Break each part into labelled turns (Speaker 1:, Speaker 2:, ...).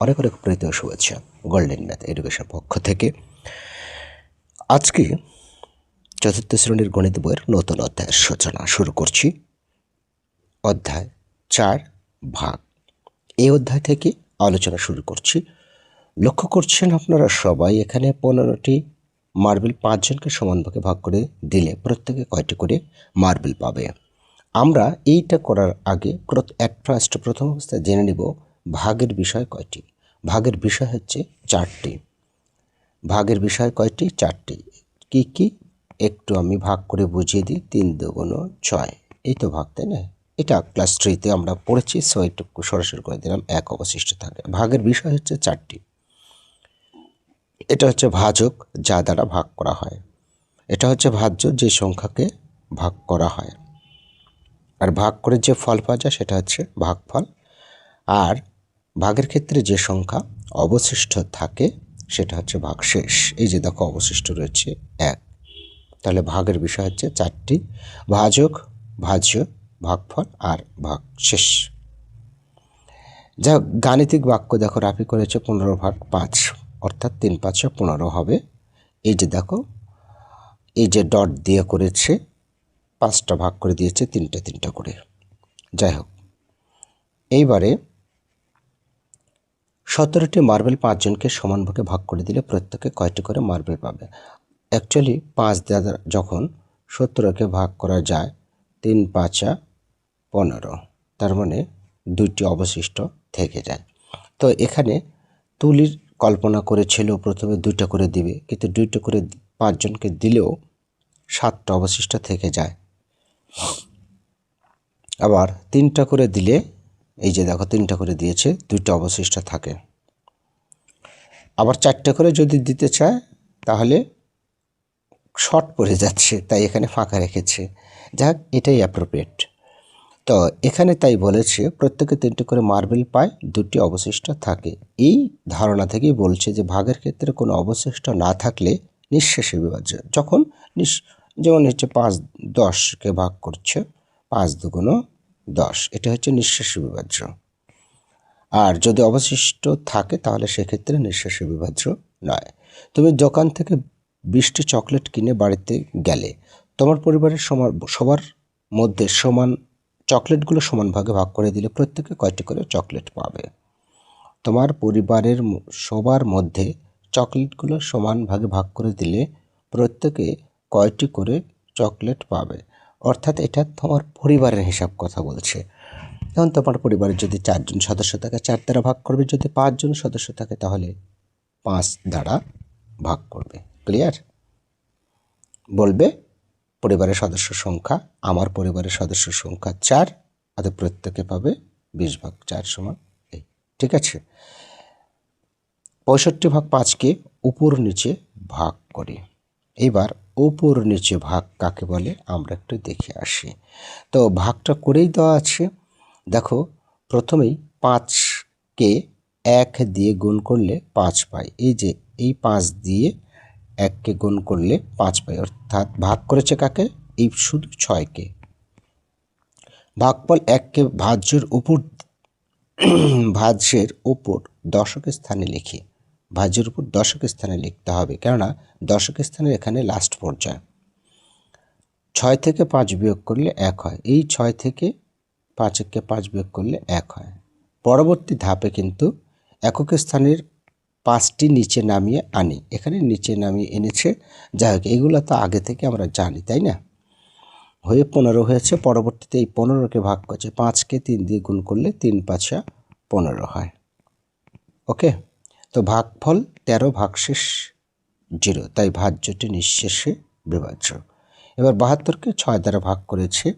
Speaker 1: অনেক অনেক প্রীতি ও শুভেচ্ছা গোল্ডেন ম্যাথ এডুকেশন পক্ষ থেকে। আজকে চতুর্থ শ্রেণীর গণিত বইয়ের নতুন অধ্যায়ের সূচনা শুরু করছি। অধ্যায় 4 ভাগ। এই অধ্যায় থেকে আলোচনা শুরু করছি। লক্ষ্য করছেন আপনারা সবাই, এখানে 15টি মার্বেল 5 জনকে সমান ভাগে ভাগ করে দিলে প্রত্যেকে কয়টি করে মার্বেল পাবে। আমরা এইটা করার আগে প্রথম অবস্থায় জেনে নিব ভাগের বিষয় কয়টি। ভাগের বিষয় হচ্ছে 4টি। ভাগের বিষয় কয়টি? 4টি। কি কি একটু আমি ভাগ করে বুঝিয়ে দিই। 3 দুগুণ 6, এই তো ভাগ, তাই না? এটা ক্লাস 3-তে আমরা পড়েছি, সো এইটুকু সরাসরি করে দিলাম, 1 অবশিষ্ট থাকে। ভাগের বিষয় হচ্ছে 4টি। এটা হচ্ছে ভাজক, যা দ্বারা ভাগ করা হয়। এটা হচ্ছে ভাজ্য, যে সংখ্যাকে ভাগ করা হয়। আর ভাগ করে যে ফল পাওয়া যায় সেটা হচ্ছে ভাগফল। আর ভাগের ক্ষেত্রে যে সংখ্যা অবশিষ্ট থাকে সেটা হচ্ছে ভাগশেষ। এই যে দেখো অবশিষ্ট রয়েছে 1। তাহলে ভাগের বিষয় হচ্ছে 4টি: ভাজক, ভাজ্য, ভাগফল আর ভাগশেষ। যা গাণিতিক বাক্য দেখো রাফি করেছে 15/5, অর্থাৎ 3 5 15 হবে। এই যে দেখো, এই যে ডট দিয়ে করেছে, 5টা ভাগ করে দিয়েছে 3টা 3টা করে। যাই হোক, এইবারে 17টি মার্বেল 5 জনকে সমান ভাগে ভাগ করে দিলে প্রত্যেকে কয়টি করে মার্বেল পাবে। অ্যাকচুয়ালি 5 দ্বারা যখন 17কে ভাগ করা যায়, 3 5 15, তার মানে 2টি অবশিষ্ট থেকে যায়। তো এখানে তুলির কল্পনা করেছিল প্রথমে 2টা করে দিবে, কিন্তু 2টা করে 5 জনকে দিলেও 7টা অবশিষ্ট থেকে যায়। আবার 3টা করে দিলে, এই যে দেখো 3টা করে দিয়েছে, 2টা অবশিষ্ট থাকে। আবার 4টা করে যদি দিতে চায় তাহলে শর্ট পড়ে যাচ্ছে, তাই এখানে ফাঁকা রেখেছে। যাক, এটাই অ্যাপ্রোপ্রিয়েট। তো এখানে তাই বলেছে প্রত্যেকে 3টি করে মার্বেল পায়, 2টি অবশিষ্ট থাকে। এই ধারণা থেকেই বলছে যে ভাগের ক্ষেত্রে কোনো অবশিষ্ট না থাকলে নিঃশেষে বিভাজ্য। যখন যেমন হচ্ছে 5 10কে ভাগ করছে, 5 দুগুণ 10, এটা হচ্ছে নিঃশেষে বিভাজ্য। আর যদি অবশিষ্ট থাকে তাহলে সেক্ষেত্রে নিঃশেষে বিভাজ্য নয়। তুমি দোকান থেকে 20টি চকলেট কিনে বাড়িতে গেলে, তোমার পরিবারের সবার মধ্যে সমান চকলেটগুলো সমান ভাগে ভাগ করে দিলে প্রত্যেকে কয়টি করে চকলেট পাবে। তোমার পরিবারের সবার মধ্যে চকলেটগুলো সমান ভাগে ভাগ করে দিলে প্রত্যেকে কয়টি করে চকলেট পাবে। অর্থাৎ এটা তোমার পরিবারের হিসাব কথা বলছে। এখন তোমার পরিবারের যদি 4 জন সদস্য থাকে, 4 দ্বারা ভাগ করবে। যদি 5 জন সদস্য থাকে তাহলে 5 দ্বারা ভাগ করবে। ক্লিয়ার? বলবে পরিবারের সদস্য সংখ্যা, আমার পরিবারের সদস্য সংখ্যা 4, আর প্রত্যেকে পাবে 20/4 সমান এই। ঠিক আছে? 65/5কে উপর নিচে ভাগ করি। এবার উপর নিচে ভাগ কাকে বলে আমরা একটু দেখে আসি। তো ভাগটা করেই দেওয়া আছে। দেখো, প্রথমেই 5কে 1 দিয়ে গুণ করলে 5 পাই। এই যে এই 5 দিয়ে 1কে গুণ করলে 5 পাই, অর্থাৎ ভাগ করেছে কাকে? এই শুধু 6কে। ভাগফল 1কে ভাজ্যের উপর দশকের স্থানে লিখি। ভাজ্যের উপর দশকের স্থানে লিখতে হবে, কেননা দশকের স্থানে এখানে লাস্ট পর্যায়ে। 6 থেকে 5 বিয়োগ করলে 1 হয়। এই 6 থেকে 5কে 5 বিয়োগ করলে 1 হয়। পরবর্তী ধাপে কিন্তু এককের স্থানের 5টি নিচে নামিয়ে আনি। এখানে নিচে নামিয়ে এনেছে। যাই হোক, এগুলো তো আগে থেকে আমরা জানি, তাই না? হয়ে 15 হয়েছে। পরবর্তীতে এই 15কে ভাগ করছে, 5কে 3 দিয়ে গুণ করলে 3 5 15 হয়। ওকে, তো ভাগফল 13 ভাগশেষ 0, তাই ভাজ্যটি নিঃশেষে বিভাজ্য। এবার 72কে 6 দ্বারা ভাগ করেছে,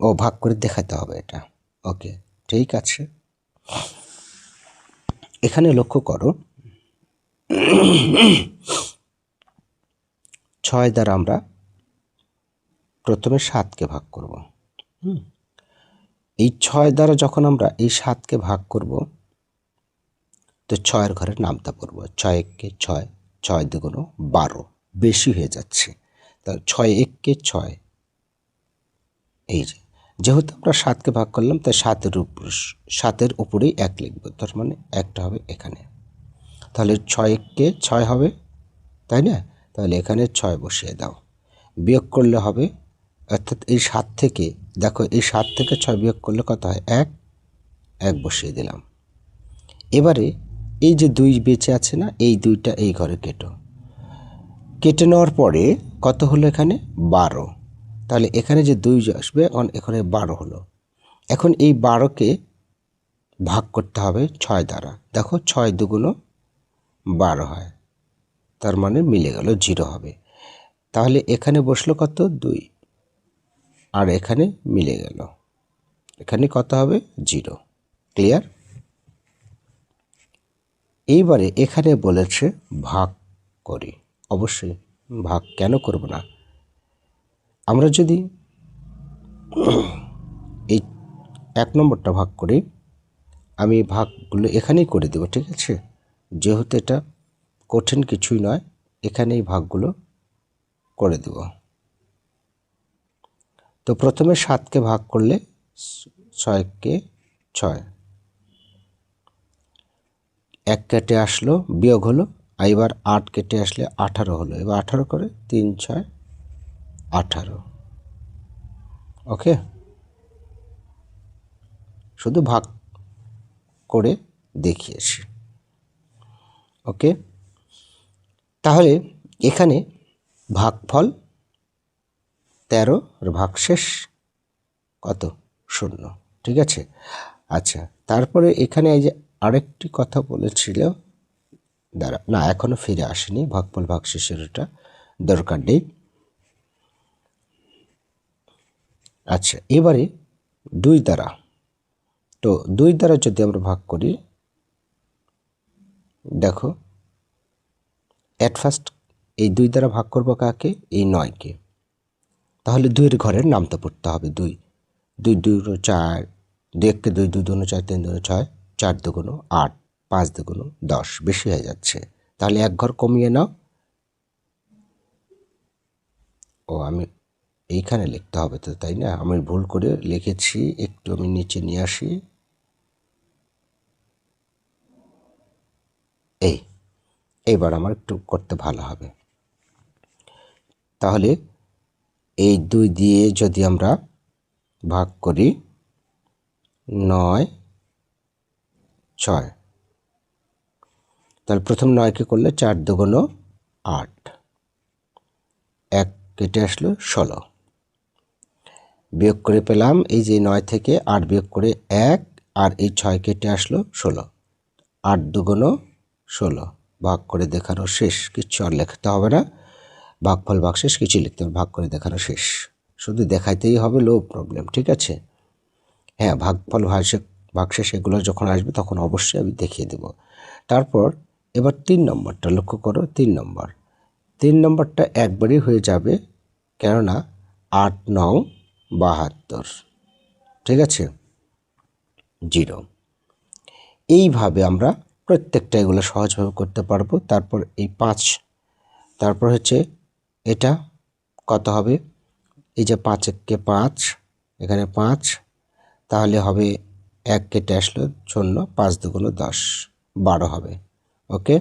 Speaker 1: ও ভাগ করে দেখাতে হবে এটা। ওকে, ঠিক আছে। এখানে লক্ষ্য করো, 6 দ্বারা আমরা প্রথমে 7কে ভাগ করব। এই 6 দ্বারা যখন আমরা এই 7কে ভাগ করব, তো 6-এর ঘরের নামতা পড়ব। 6 1কে 6, 6 দুগুণ 12, বেশি হয়ে যাচ্ছে। তা 6 1কে 6, এই যে যেহেতু আমরা 7কে ভাগ করলাম তাই 7-এর উপরেই 1 লিখব, তার মানে 1টা হবে এখানে। তাহলে 6কে 6 হবে, তাই না? তাহলে এখানে 6 বসিয়ে দাও। বিয়োগ করলে হবে, অর্থাৎ এই 7 থেকে, দেখো এই 7 থেকে 6 বিয়োগ করলে কত হয়? 1 বসিয়ে দিলাম। এবারে এই যে 2 বেঁচে আছে না, এই 2টা এই ঘরে কেটে নেওয়ার পরে কত হলো এখানে? 12। তাহলে এখানে যে 2 আসবে, এখানে 12 হলো। এখন এই 12কে ভাগ করতে হবে 6 দ্বারা। দেখো 6 দুগুণ 12 হয়, তার মানে মিলে গেল, 0 হবে। তাহলে এখানে বসলো কত? 2, আর এখানে মিলে গেল, এখানে কত হবে? 0। ক্লিয়ার? এইবারে এখানে বলেছে ভাগ করি। অবশ্যই ভাগ কেন করব না? আমরা যদি এই 1 নম্বরটা ভাগ করি, আমি ভাগগুলো এখানেই করে দেব, ঠিক আছে? যেহেতু এটা কঠিন কিছুই নয়, এখানেই ভাগগুলো করে দেব। তো প্রথমে 7কে ভাগ করলে 6কে 6, 1 কেটে আসলো, বিয়োগ হলো। এবার 8 কেটে আসলে 18 হলো। এবার 18 করে 3 6 18। ওকে, শুধু ভাগ করে দেখিয়েছি। ওকে, তাহলে এখানে ভাগফল 13 আর ভাগশেষ কত? 0। ঠিক আছে? আচ্ছা, তারপরে এখানে এই যে আরেকটি কথা বলেছিল, না এখনো ফিরে আসেনি, ভাগফল ভাগশেষের এটা দরকার নেই। আচ্ছা, এবারে 2 দ্বারা, তো 2 দ্বারা যদি আমরা ভাগ করি, দেখো অ্যাট ফার্স্ট এই 2 দ্বারা ভাগ করব কাকে? এই 9কে। তাহলে 2-এর ঘরের নামটা পড়তে হবে। 2 2 2 4, 2 1 2 2 2 4 3 2 6, 4 2 8, 5 2 10, বেশি হয়ে যাচ্ছে। তাহলে 1 ঘর কমিয়ে নাও। ও, আমি এইখানে লিখতে হবে তো, তাই না? আমি ভুল করে লিখেছি, একটু আমি নিচে নিয়ে আসি। এইবার আমার একটু করতে ভালো হবে। তাহলে এই 2 দিয়ে যদি আমরা ভাগ করি 9 6, তাহলে প্রথম 9কে করলে 4 2 8, 1 কেটে আসলো 16। বিয়োগ করে পেলাম এই যে 9 থেকে 8 বিয়োগ করে 1, আর এই 6 কেটে আসলো 16। 8 2 16, ভাগ করে দেখানো শেষ। কিচ্ছু আর লিখতে হবে না, ভাগফল ভাগশেষ কিছু লিখতে হবে, ভাগ করে দেখানো শেষ। শুধু দেখাইতেই হবে, নো প্রবলেম। ঠিক আছে? হ্যাঁ, ভাগফল ভাগশেষ এগুলো যখন আসবে তখন অবশ্যই আমি দেখিয়ে দেব। তারপর এবার 3 নম্বরটা লক্ষ্য করো। 3 নম্বরটা একবারই হয়ে যাবে, কেননা 8 9 72। ঠিক আছে? 0। এইভাবে আমরা প্রত্যেকটা এগুলো সহজভাবে করতে পারবো। তারপর এই 5, তারপর হচ্ছে এটা কত হবে? এই যে 5 1 5, এখানে 5, তাহলে হবে 1 কেটে আসলো 0, 5 2 10, 12 হবে। ওকে,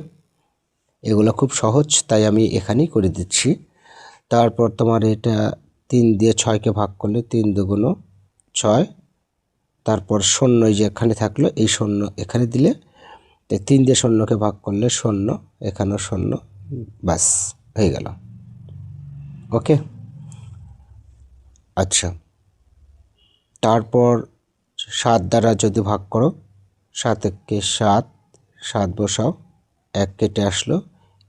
Speaker 1: এগুলো খুব সহজ, তাই আমি এখানেই করে দিচ্ছি। তারপর তোমার এটা 3 দিয়ে 6কে ভাগ করলে 3 2 6, তারপর 0 এই যে এখানে থাকলো, এই 0 এখানে দিলে, 3 দিয়ে 0কে ভাগ করলে 0, এখানেও 0, বাস হয়ে গেল। ওকে, আচ্ছা, তারপর 7 দ্বারা যদি ভাগ করো, 7 1 7, 7 বসাও, 1 কেটে আসলো,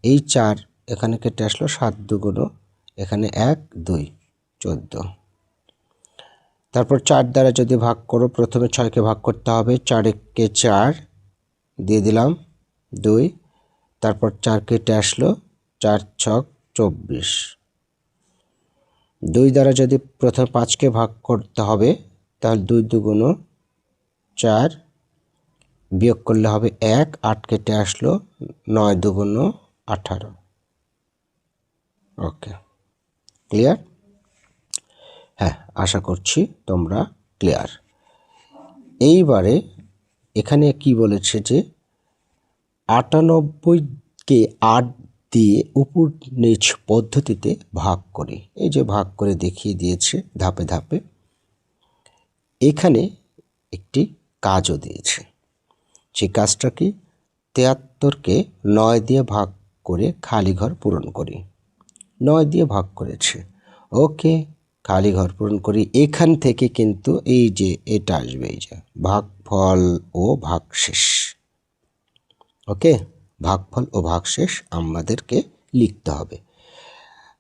Speaker 1: এই 4 এখানে কেটে আসলো, 7 2 এখানে 1 2 14। তারপর 4 দ্বারা যদি ভাগ করো, প্রথমে 6কে ভাগ করতে হবে, 4 1 4 দিয়ে দিলাম 2, তারপর 4 কেটে আসলো, 4 6 24। 2 দ্বারা যদি প্রথমে 5কে ভাগ করতে হবে, তাহলে 2 2 4, বিয়োগ করলে হবে 1, 8 কেটে আসলো, 9 2 18। ওকে, ক্লিয়ার? হ্যাঁ, আশা করছি তোমরা ক্লিয়ার। এইবারে এখানে কি বলেছে যে 98কে 8 দিয়ে উপর নিচ পদ্ধতিতে ভাগ করি। এই যে ভাগ করে দেখিয়ে দিয়েছে ধাপে ধাপে। এখানে একটি কাজও দিয়েছে। সেই কাজটা কি? 73কে 9 দিয়ে ভাগ করে খালি ঘর পূরণ করি। 9 দিয়ে ভাগ করেছে, ওকে, খালি ঘর পূরণ করি। এখান থেকে কিন্তু এই যে এটা আসবে, এই যে ভাগফল ও ভাগশেষ। ওকে, ভাগফল ও ভাগশেষ আমাদেরকে লিখতে হবে।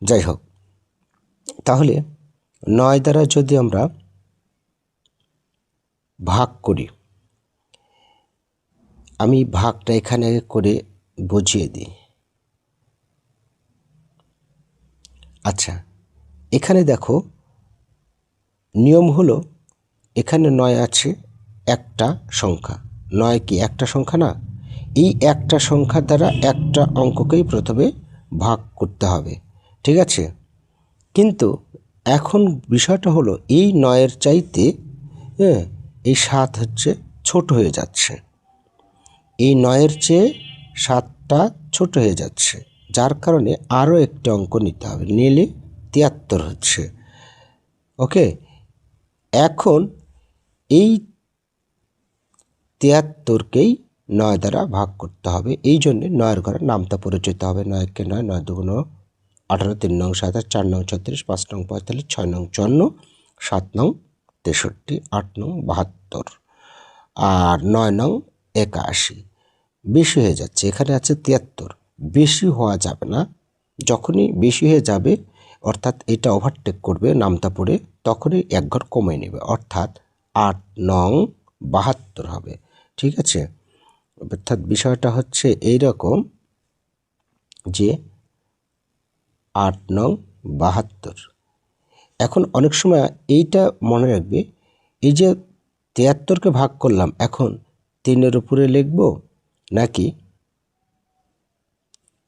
Speaker 1: যাই হোক, তাহলে 9 দ্বারা যদি আমরা ভাগ করি, আমি ভাগটা এখানে করে বুঝিয়ে দিই। আচ্ছা, এখানে দেখো নিয়ম হলো, এখানে 9 আছে, একটা সংখ্যা। 9 কি একটা সংখ্যা না? এই একটা সংখ্যা দ্বারা একটা অঙ্ককেই প্রথমে ভাগ করতে হবে, ঠিক আছে? কিন্তু এখন বিষয়টা হলো, এই 9-এর চাইতে এই 7 হচ্ছে ছোট হয়ে যাচ্ছে। এই 9-এর চেয়ে 7টা ছোট হয়ে যাচ্ছে, যার কারণে আরও একটি অঙ্ক নিতে হবে, নিলে 73 হচ্ছে। ওকে, এখন এই 73কেই 9 দ্বারা ভাগ করতে হবে। এই জন্যে 9-এর ঘরে নামতা পরিচিত হবে। 9-কে 9, 9 দুগুণ 18, 3 নং 27, 4 নং 36, 5 নং 45, 6 নং 54, 7 নং 63, 8 নং 72 আর 9 নং 81। বেশি হয়ে যাচ্ছে, এখানে আছে 73, বেশি হওয়া যাবে না। যখনই বেশি হয়ে যাবে, অর্থাৎ এটা ওভারটেক করবে নামতা পড়ে, তখনই এক ঘর কমে নেবে, অর্থাৎ 8 নং 72 হবে, ঠিক আছে? অর্থাৎ বিষয়টা হচ্ছে এইরকম যে 8 নং 72। এখন অনেক সময় এইটা মনে রাখবে, এই যে 73কে ভাগ করলাম, এখন 3-এর উপরে লিখব নাকি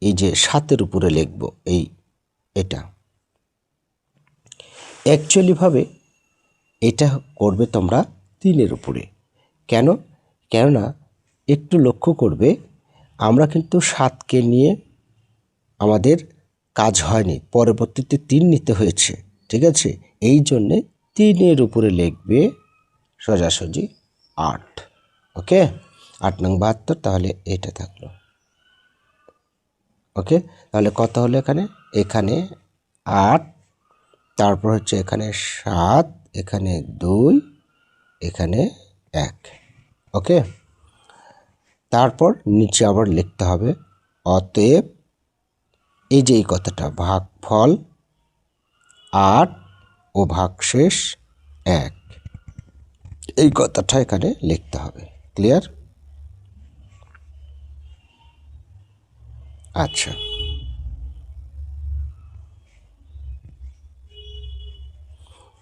Speaker 1: এই যে 7-এর উপরে লিখব? এটা অ্যাকচুয়ালিভাবে এটা করবে তোমরা 3-এর উপরে। কেন? কেননা একটু লক্ষ্য করবে, আমরা কিন্তু 7কে নিয়ে আমাদের কাজ হয়নি, পরবর্তীতে 3 নিতে হয়েছে, ঠিক আছে? এই জন্যে 3-এর উপরে লিখবে সোজাসুজি 8। ওকে, 8 নং 72, তাহলে এটা থাকলো। ওকে, তাহলে কত হলো এখানে? এখানে 8, তারপর হচ্ছে এখানে 7, এখানে 2, এখানে 1। ওকে, তারপর নিচে আবার লিখতে হবে, অতএব এই যে এই কথাটা, ভাগফল 8 ও ভাগশেষ 1, এই কথাটা এখানে লিখতে হবে। ক্লিয়ার? আচ্ছা,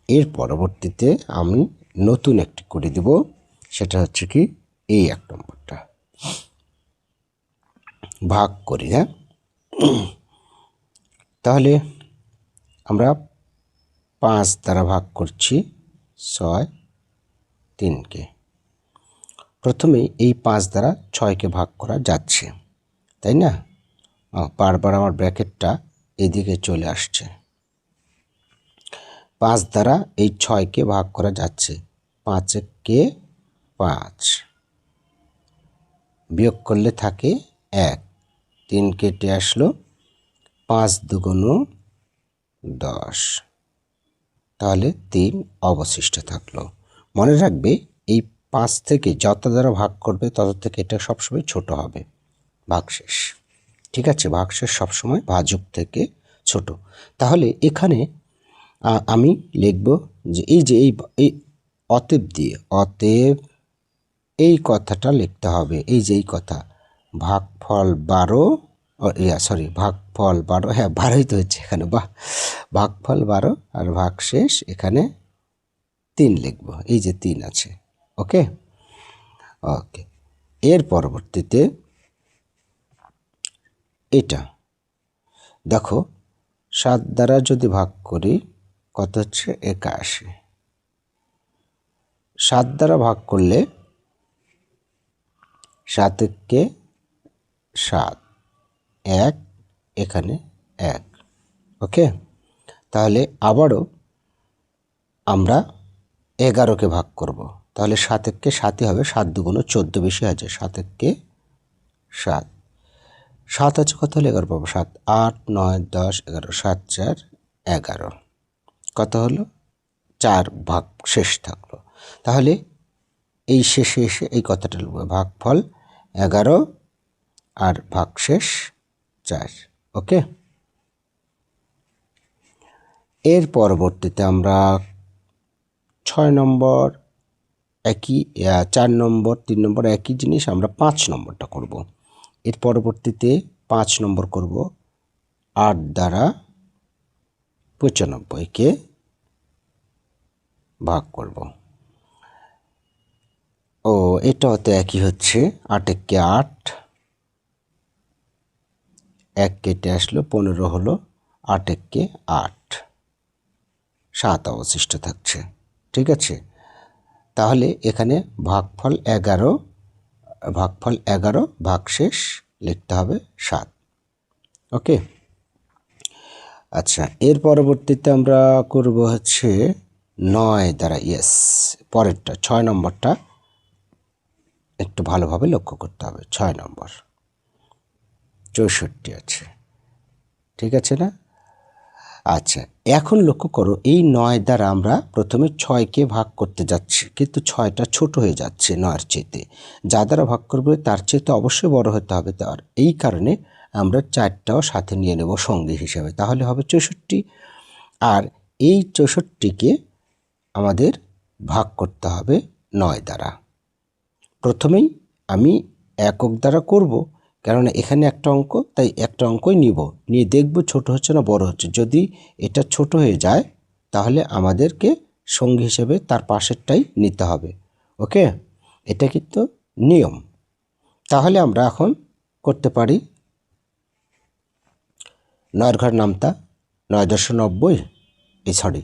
Speaker 1: এর পরবর্তীতে আমি নতুন একটি করে দেব, সেটা হচ্ছে কি, এই 1 নম্বরটা ভাগ করি। হ্যাঁ, তাহলে আমরা 5 দ্বারা ভাগ করছি 6, 3কে। প্রথমে এই 5 দ্বারা 6কে ভাগ করা যাচ্ছে, তাই না? বারবার আমার ব্র্যাকেটটা এদিকে চলে আসছে। 5 দ্বারা এই 6কে ভাগ করা যাচ্ছে, 5-কে 5, বিয়োগ করলে থাকে 1, 3 কেটে আসলো, 5 দুগুণ 10, তাহলে 3 অবশিষ্ট থাকলো। মনে রাখবে, এই 5 থেকে যত দ্বারা ভাগ করবে তত থেকে এটা সবসময় ছোট হবে, ভাগশেষ, ঠিক আছে? ভাগশেষ সবসময় ভাজক থেকে ছোট। তাহলে এখানে আমি লিখব যে এই যে এই অতএব দিয়ে, অতএব এই কথাটা লিখতে হবে, এই যে এই কথা, ভাগফল 12, ভাগফল 12, হ্যাঁ 12ই তো হচ্ছে এখানে, বাহ, ভাগফল 12 আর ভাগশেষ এখানে 3 লিখব, এই যে 3 আছে। ওকে, ওকে, এর পরবর্তীতে এটা দেখো, 7 দ্বারা যদি ভাগ করি কত হচ্ছে? 81। 7 দ্বারা ভাগ করলে 7 কে 7, 1 এখানে 1। ওকে, তাহলে আবারও আমরা 11কে ভাগ করব। তাহলে 7 কে 7ই হবে, 7 দুগুণ 14 বেশি আছে, 7 কে 7। 7 আছে কত হলে 11 পাবো, 7 8 9 10 11, 7 4 11, কত হলো 4 ভাগ শেষ থাকলো। তাহলে এই শেষে এসে এই কথাটা লিখব, ভাগফল 11 আর ভাগশেষ 4। ওকে, এর পরবর্তীতে আমরা 6 নম্বর একই, 4 নম্বর 3 নম্বর একই জিনিস আমরা 5 নম্বরটা করব। এর পরবর্তীতে 5 নম্বর করব 8 দ্বারা 95কে ভাগ করব। ও এটাও তো একই হচ্ছে, 8 কে 8, 1 কেটে আসলো 15 হলো, 8 কে 8, 7 অবশিষ্ট থাকছে। ঠিক আছে, তাহলে এখানে ভাগফল 11 ভাগশেষ লিখতে হবে 7। ওকে, আচ্ছা, এর পরবর্তীতে আমরা করব হচ্ছে 9 দ্বারা, ইয়েস, পরেরটা 6 নম্বরটা একটু ভালোভাবে লক্ষ্য করতে হবে। 6 নম্বর 64 আছে, ঠিক আছে না? আচ্ছা, এখন লক্ষ্য করো, এই 9 দ্বারা আমরা প্রথমে 6কে ভাগ করতে যাচ্ছি, কিন্তু 6টা ছোট হয়ে যাচ্ছে 9-এর চেয়ে। যা দ্বারা ভাগ করবে তার চেয়ে তো অবশ্যই বড় হতে হবে, তার এই কারণে আমরা 4টাও সাথে নিয়ে নেব সঙ্গী হিসেবে, তাহলে হবে 64। আর এই 64কে আমাদের ভাগ করতে হবে 9 দ্বারা। প্রথমেই আমি একক দ্বারা করব, কারণ এখানে একটা অঙ্ক, তাই একটা অঙ্কই নিয়ে দেখব ছোট হচ্ছে না বড় হচ্ছে। যদি এটা ছোট হয়ে যায় তাহলে আমাদেরকে সঙ্গী হিসেবে তার পাশেরটাই নিতে হবে। ওকে, এটা কিন্তু নিয়ম। তাহলে আমরা এখন করতে পারি 9 ঘর নামতা 9×90,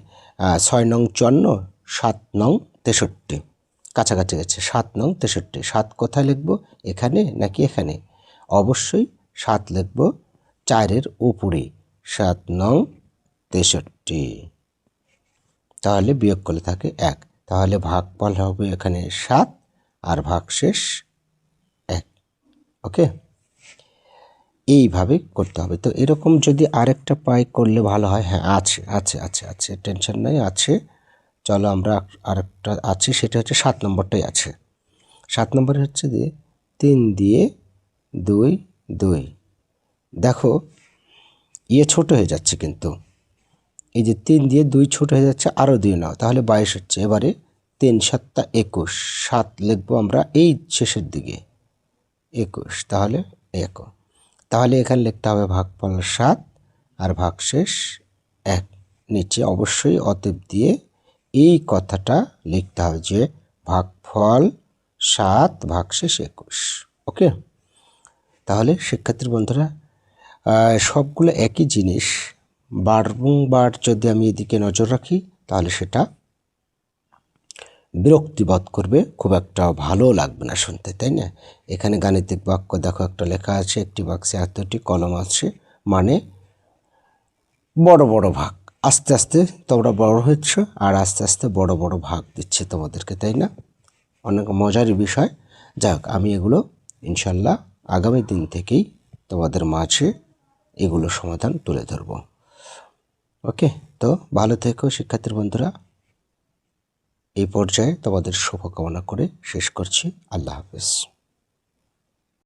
Speaker 1: 6 নং 54, 7 নং 63, কাছাকাছি গেছে, 7 নং 63। 7 কোথায় লিখব, এখানে নাকি এখানে? অবশ্যই 7 লিখব 4-এর উপরে, 7 নং 63। তাহলে বিয়োগ করলে থাকে 1, তাহলে ভাগফল হবে এখানে 7 আর ভাগশেষ 1। ওকে, এইভাবে করতে হবে। তো এরকম যদি আরেকটা পাই করলে ভালো হয়। হ্যাঁ, আছে, টেনশন নাই, আছে। চলো আমরা আরেকটা আছে, সেটা হচ্ছে 7 নম্বরটাই আছে। 7 নম্বরে হচ্ছে যে 3 দিয়ে 2 2। দেখো ছোট হয়ে যাচ্ছে, কিন্তু এই যে 3 দিয়ে 2 ছোট হয়ে যাচ্ছে, আরও 2 নাও, তাহলে 22 হচ্ছে। এবারে 3 7 21, 7 লিখবো আমরা এই শেষের দিকে 21, তাহলে 1। তাহলে এখানে লিখতে হবে ভাগফল 7 আর ভাগশেষ 1। নিচে অবশ্যই অতএব দিয়ে এই কথাটা লিখতে হবে যে ভাগফল 7 ভাগশেষ 21। ওকে, তাহলে শিক্ষার্থী বন্ধুরা, সবগুলো একই জিনিস বারংবার যদি আমি এদিকে নজর রাখি তাহলে সেটা বিরক্তিবোধ করবে, খুব একটা ভালো লাগবে না শুনতে, তাই না? এখানে গাণিতিক বাক্য দেখো একটা লেখা আছে, একটি বাক্সে এতটি কলম আছে, মানে বড় বড় ভাগ। আস্তে আস্তে তোমরা বড় হচ্ছ আর আস্তে আস্তে বড় বড় ভাগ দিচ্ছে তোমাদেরকে, তাই না? অনেক মজার বিষয়। যাক, আমি এগুলো ইনশাল্লাহ আগামী দিন থেকেই তোমাদের মাঝে এগুলো সমাধান তুলে ধরব। ওকে, তো ভালো থেকো শিক্ষার্থী বন্ধুরা। এই পর্যায়ে তোমাদের শুভকামনা করে শেষ করছি। আল্লাহ হাফেজ।